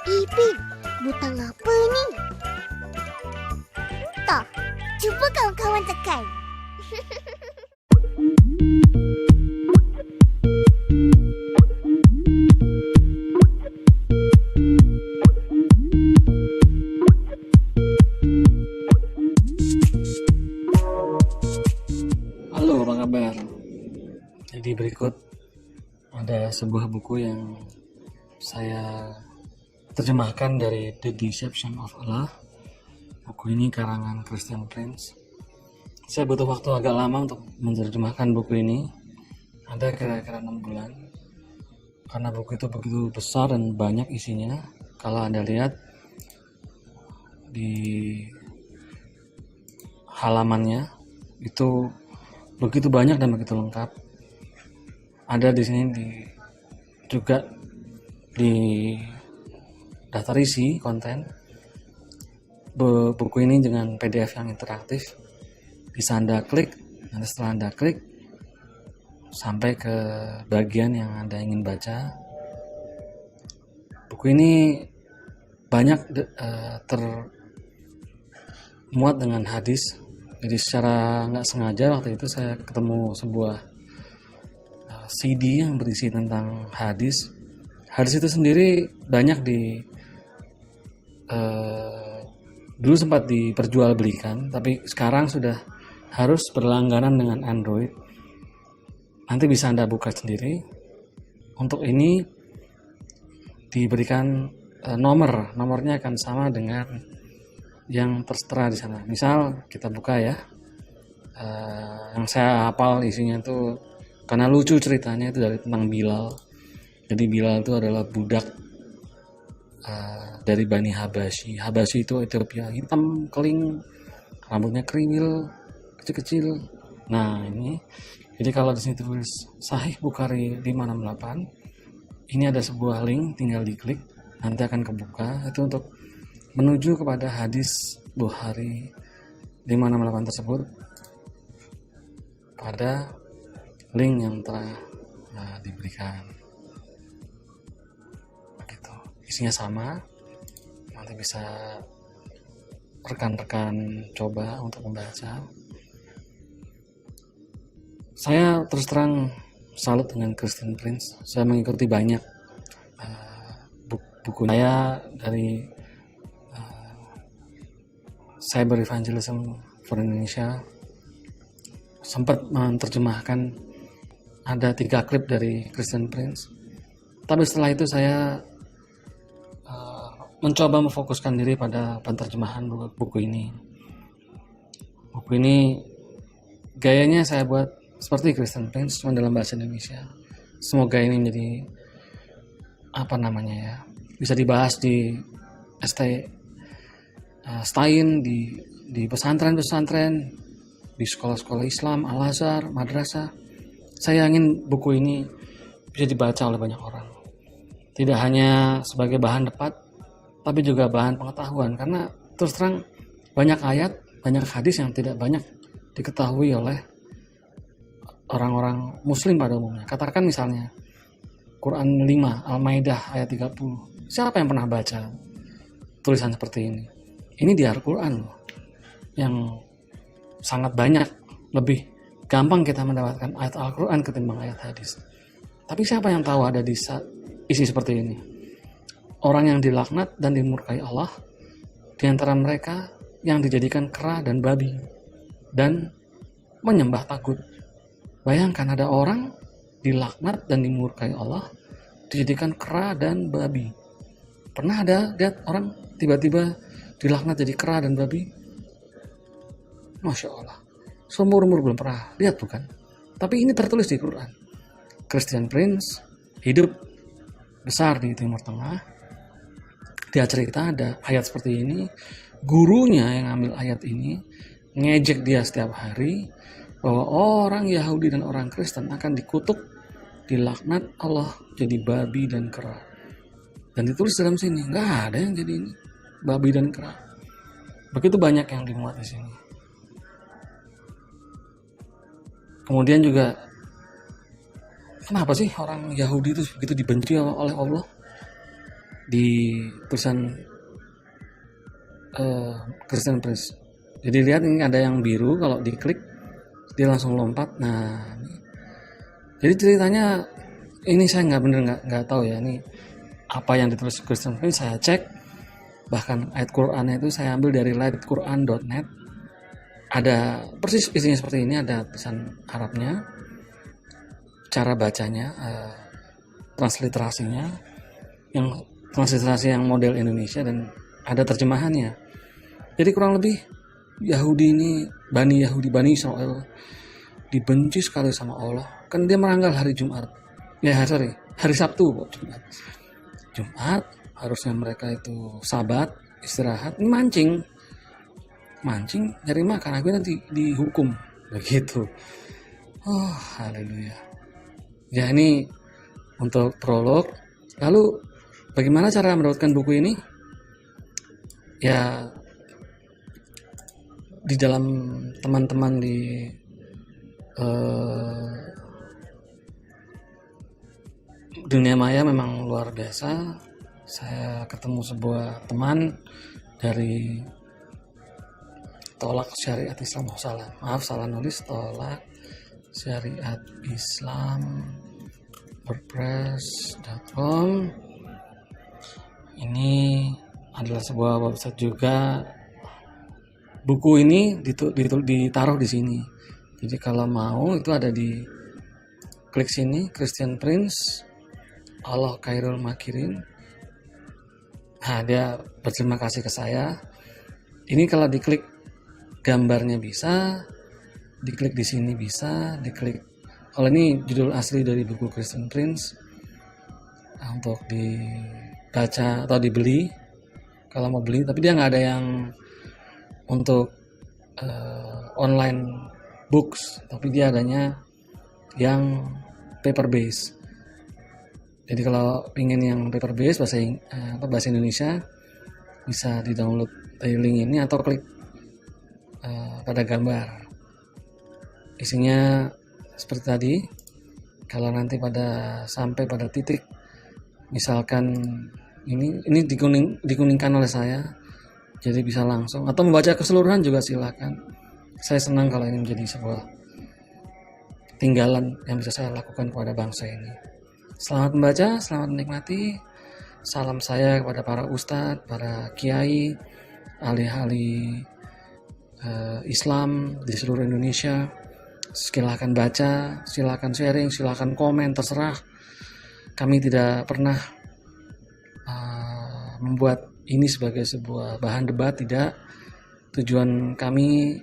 Ipin, butang apa ni? Tak, cuba kawan-kawan tekan. Halo, apa kabar? Jadi berikut ada sebuah buku yang saya terjemahkan dari The Deception of Allah. Buku ini karangan Christian Prince. Saya butuh waktu agak lama untuk menerjemahkan buku ini. Ada kira-kira 6 bulan. Karena buku itu begitu besar dan banyak isinya. Kalau Anda lihat di halamannya itu begitu banyak dan begitu lengkap. Ada di sini juga di daftar isi konten buku ini dengan PDF yang interaktif. Bisa Anda klik, nanti setelah Anda klik sampai ke bagian yang Anda ingin baca. Buku ini banyak termuat dengan hadis. Jadi secara nggak sengaja waktu itu saya ketemu sebuah CD yang berisi tentang hadis. Hadis itu sendiri banyak dulu sempat diperjualbelikan, tapi sekarang sudah harus berlangganan dengan Android. Nanti bisa Anda buka sendiri. Untuk ini diberikan nomornya akan sama dengan yang tertera di sana. Misal kita buka ya, yang saya hafal isinya tuh karena lucu ceritanya itu dari tentang Bilal. Jadi Bilal itu adalah budak dari Bani Habasyi. Habasyi itu Ethiopia, hitam, keling, rambutnya kriwil, kecil-kecil. Nah ini, jadi kalau di sini tulis Sahih Bukhari 568, ini ada sebuah link, tinggal diklik, nanti akan kebuka. Itu untuk menuju kepada hadis Bukhari 568 tersebut pada link yang telah diberikan. Begitu. Isinya sama. Nanti bisa rekan-rekan coba untuk membaca. Saya terus terang salut dengan Christian Prince. Saya mengikuti banyak buku saya dari Cyber Evangelism for Indonesia. Sempat menerjemahkan ada 3 klip dari Christian Prince, tapi setelah itu saya mencoba memfokuskan diri pada penerjemahan buku ini. Buku ini gayanya saya buat seperti Christian Prince, cuma dalam bahasa Indonesia. Semoga ini menjadi bisa dibahas di Stein, di pesantren-pesantren, di sekolah-sekolah Islam, Al-Azhar, madrasah. Saya ingin buku ini bisa dibaca oleh banyak orang. Tidak hanya sebagai bahan debat, tapi juga bahan pengetahuan. Karena terus terang banyak ayat, banyak hadis yang tidak banyak diketahui oleh orang-orang muslim pada umumnya. Katakan misalnya Quran 5, Al-Maidah ayat 30. Siapa yang pernah baca tulisan seperti ini? Ini di Al-Quran yang sangat banyak, lebih gampang kita mendapatkan ayat Al-Quran ketimbang ayat hadis. Tapi siapa yang tahu ada di isi seperti ini? Orang yang dilaknat dan dimurkai Allah, di antara mereka yang dijadikan kera dan babi dan menyembah tagut. Bayangkan ada orang dilaknat dan dimurkai Allah, dijadikan kera dan babi. Pernah ada lihat orang tiba-tiba dilaknat jadi kera dan babi? Masya Allah, seumur-umur belum pernah lihat bukan? Tapi ini tertulis di Quran. Christian Prince hidup besar di Timur Tengah. Dia cerita ada ayat seperti ini. Gurunya yang ambil ayat ini ngejek dia setiap hari bahwa orang Yahudi dan orang Kristen akan dikutuk, dilaknat Allah jadi babi dan kera. Dan ditulis dalam sini, nggak ada yang jadi ini, babi dan kera. Begitu banyak yang dimuat di sini. Kemudian juga, kenapa sih orang Yahudi itu begitu dibenci oleh Allah? di tulisan Christian Prince. Jadi lihat ini ada yang biru, kalau diklik dia langsung lompat. Nah, jadi ceritanya ini saya nggak tahu ya ini apa yang ditulis Christian Prince. Saya cek, bahkan ayat Qurannya itu saya ambil dari lightquran.net. Ada persis isinya seperti ini, ada tulisan Arabnya, cara bacanya, transliterasinya, yang transliterasi yang model Indonesia, dan ada terjemahannya. Jadi kurang lebih Yahudi ini, Bani Israel dibenci sekali sama Allah. Kan dia meranggal hari Jumat. Hari Sabtu kok Jumat harusnya mereka itu sabat, istirahat, ini mancing nyari makan, akhirnya nanti dihukum begitu. Oh, haleluya. Ya, ini untuk prolog. Lalu bagaimana cara mendapatkan buku ini? Ya, di dalam teman-teman di dunia maya memang luar biasa. Saya ketemu sebuah teman dari Tolak Syariat Islam. Salah nulis. Tolak Syariat Islam WordPress.com. Ini adalah sebuah website juga. Buku ini ditaruh di sini. Jadi kalau mau itu ada di klik sini, Christian Prince, Allah Khairul Makirin. Nah, dia berterima kasih ke saya. Ini kalau diklik gambarnya bisa, diklik di sini bisa, diklik. Kalau ini judul asli dari buku Christian Prince. Nah, untuk dibaca atau dibeli, kalau mau beli, tapi dia nggak ada yang untuk online books, tapi dia adanya yang paper base. Jadi kalau ingin yang paper base bahasa Indonesia, bisa di-download dari link ini atau klik pada gambar. Isinya seperti tadi. Kalau nanti sampai pada titik, misalkan ini dikuningkan oleh saya, jadi bisa langsung, atau membaca keseluruhan juga silakan. Saya senang kalau ini menjadi sebuah tinggalan yang bisa saya lakukan kepada bangsa ini. Selamat membaca, selamat menikmati. Salam saya kepada para ustadz, para kiai, ahli-ahli Islam di seluruh Indonesia. Silakan baca, silakan sharing, silakan komen, terserah. Kami tidak pernah membuat ini sebagai sebuah bahan debat, tidak. Tujuan kami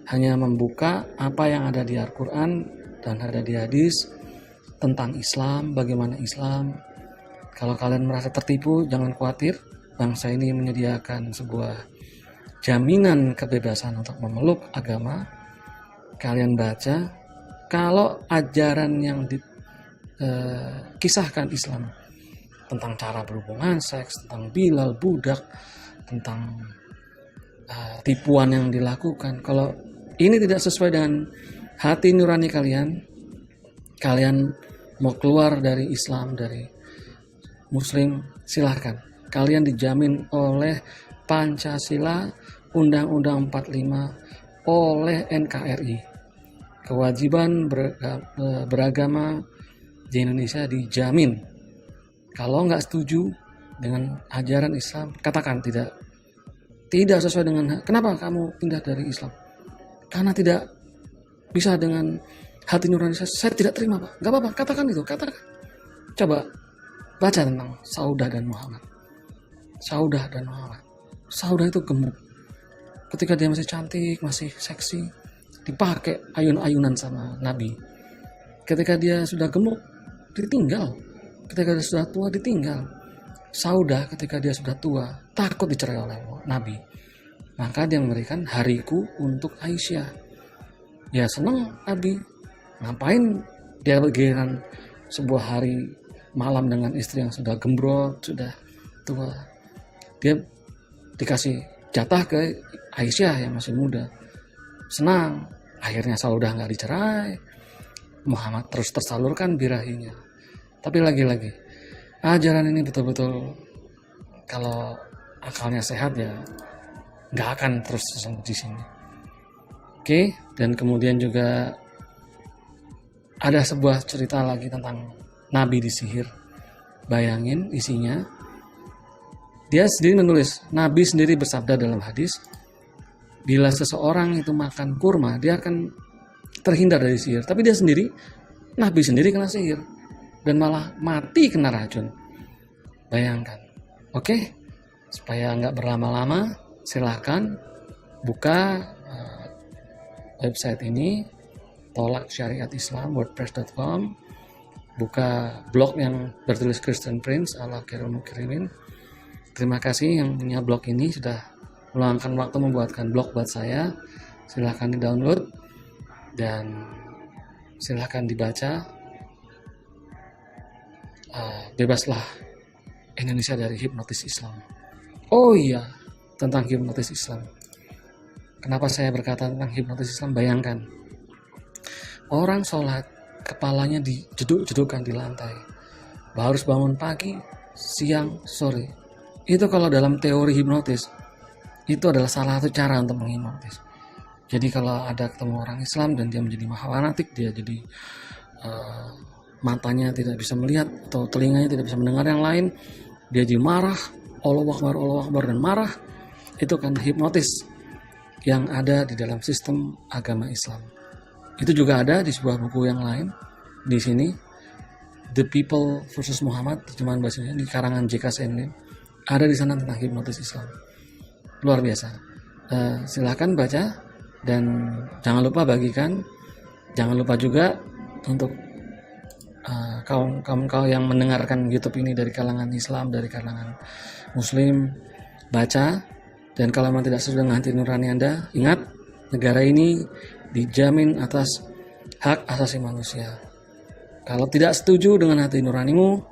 hanya membuka apa yang ada di Al-Quran dan ada di hadis tentang Islam, bagaimana Islam. Kalau kalian merasa tertipu, jangan khawatir. Bangsa ini menyediakan sebuah jaminan kebebasan untuk memeluk agama. Kalian baca, kalau ajaran yang kisahkan Islam tentang cara berhubungan seks, tentang Bilal, budak, tentang tipuan yang dilakukan, kalau ini tidak sesuai dengan hati nurani kalian mau keluar dari Islam, dari Muslim, silahkan. Kalian dijamin oleh Pancasila, Undang-Undang 45, oleh NKRI. Kewajiban beragama di Indonesia dijamin. Kalau nggak setuju dengan ajaran Islam, katakan tidak sesuai dengan. Kenapa kamu pindah dari Islam? Karena tidak bisa dengan hati nurani saya tidak terima, Pak. Nggak apa-apa, katakan itu, katakan. Coba baca tentang Saudah dan Muhammad. Saudah itu gemuk. Ketika dia masih cantik, masih seksi, dipakai ayun-ayunan sama Nabi. Ketika dia sudah gemuk, ditinggal. Ketika dia sudah tua, ditinggal. Saudah ketika dia sudah tua, takut dicerai oleh Nabi. Maka dia memberikan hariku untuk Aisyah. Ya senang Nabi. Ngapain dia bergiliran sebuah hari malam dengan istri yang sudah gembrot, sudah tua. Dia dikasih jatah ke Aisyah yang masih muda. Senang. Akhirnya Saudah nggak dicerai. Muhammad terus tersalurkan birahinya. Tapi lagi-lagi, ajaran ini betul-betul kalau akalnya sehat ya nggak akan terus di sini. Oke, dan kemudian juga ada sebuah cerita lagi tentang nabi disihir. Bayangin isinya, dia sendiri menulis, nabi sendiri bersabda dalam hadis, bila seseorang itu makan kurma, dia akan terhindar dari sihir. Tapi dia sendiri, nabi sendiri kena sihir dan malah mati kena racun. Bayangkan. Oke, supaya nggak berlama-lama, silahkan buka website ini, Tolak Syariat Islam, wordpress.com, buka blog yang bertulis Christian Prince ala Khairul Mukrimin. Terima kasih yang punya blog ini sudah meluangkan waktu membuatkan blog buat saya. Silahkan di download dan silahkan dibaca. Bebaslah Indonesia dari hipnotis Islam. Oh iya, tentang hipnotis Islam. Kenapa saya berkata tentang hipnotis Islam? Bayangkan, orang sholat, kepalanya dijeduk-jedukkan di lantai. Harus bangun pagi, siang, sore. Itu kalau dalam teori hipnotis, itu adalah salah satu cara untuk menghipnotis. Jadi kalau ada ketemu orang Islam dan dia menjadi mahawanatik, dia jadi matanya tidak bisa melihat atau telinganya tidak bisa mendengar yang lain, dia jadi marah, Allah Akbar dan marah. Itu kan hipnotis yang ada di dalam sistem agama Islam. Itu juga ada di sebuah buku yang lain di sini, The People versus Muhammad, terjemahan bahasanya di karangan J.K. Sandlin. Ada di sana tentang hipnotis Islam. Luar biasa. Silahkan baca dan jangan lupa bagikan. Jangan lupa juga untuk kaum yang mendengarkan YouTube ini dari kalangan Islam, dari kalangan Muslim, baca. Dan kalau memang tidak sesuai dengan hati nurani Anda, ingat, negara ini dijamin atas hak asasi manusia. Kalau tidak setuju dengan hati nuranimu,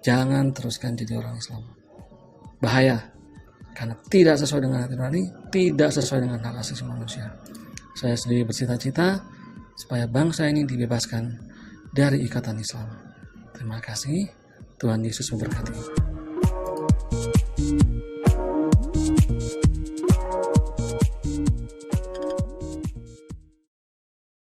jangan teruskan jadi orang Islam. Bahaya, karena tidak sesuai dengan hati nurani, tidak sesuai dengan hak asasi manusia. Saya sendiri bercita-cita supaya bangsa ini dibebaskan dari ikatan Islam. Terima kasih. Tuhan Yesus memberkati.